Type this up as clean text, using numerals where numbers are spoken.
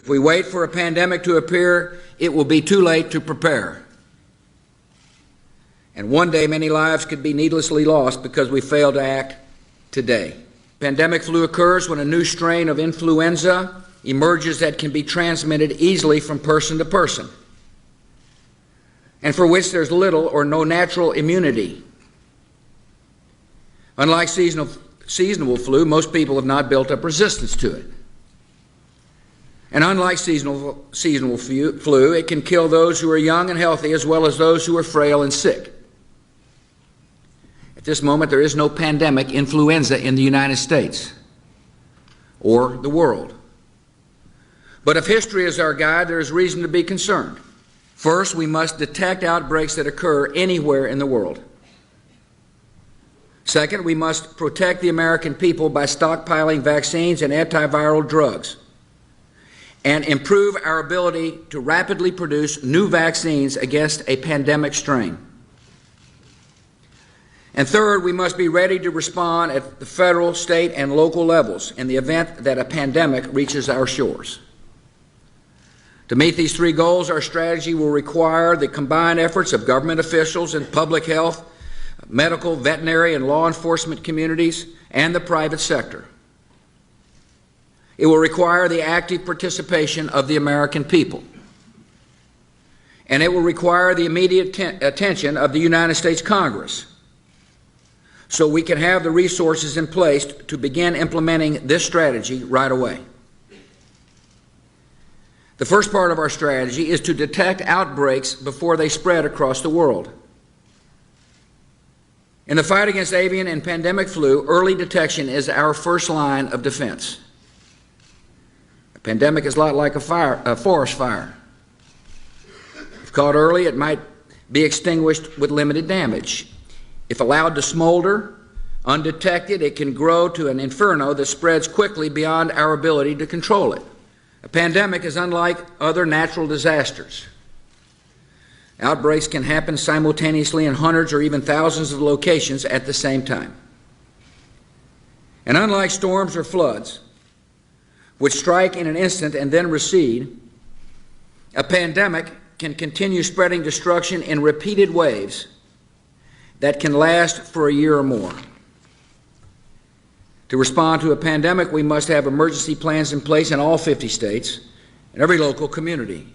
If we wait for a pandemic to appear, it will be too late to prepare. And one day, many lives could be needlessly lost because we fail to act today. Pandemic flu occurs when a new strain of influenza emerges that can be transmitted easily from person to person, and for which there's little or no natural immunity. Unlike seasonal flu, most people have not built up resistance to it. And unlike seasonal flu, it can kill those who are young and healthy as well as those who are frail and sick. At this moment, there is no pandemic influenza in the United States or the world. But if history is our guide, there is reason to be concerned. First, we must detect outbreaks that occur anywhere in the world. Second, we must protect the American people by stockpiling vaccines and antiviral drugs, and improve our ability to rapidly produce new vaccines against a pandemic strain. And third, we must be ready to respond at the federal, state, and local levels in the event that a pandemic reaches our shores. To meet these three goals, our strategy will require the combined efforts of government officials and public health, medical, veterinary, and law enforcement communities, and the private sector. It will require the active participation of the American people. And it will require the immediate attention of the United States Congress, so we can have the resources in place to begin implementing this strategy right away. The first part of our strategy is to detect outbreaks before they spread across the world. In the fight against avian and pandemic flu, early detection is our first line of defense. A pandemic is a lot like a forest fire. If caught early, it might be extinguished with limited damage. If allowed to smolder, undetected, it can grow to an inferno that spreads quickly beyond our ability to control it. A pandemic is unlike other natural disasters. Outbreaks can happen simultaneously in hundreds or even thousands of locations at the same time. And unlike storms or floods, which strike in an instant and then recede, a pandemic can continue spreading destruction in repeated waves that can last for a year or more. To respond to a pandemic, we must have emergency plans in place in all 50 states and every local community.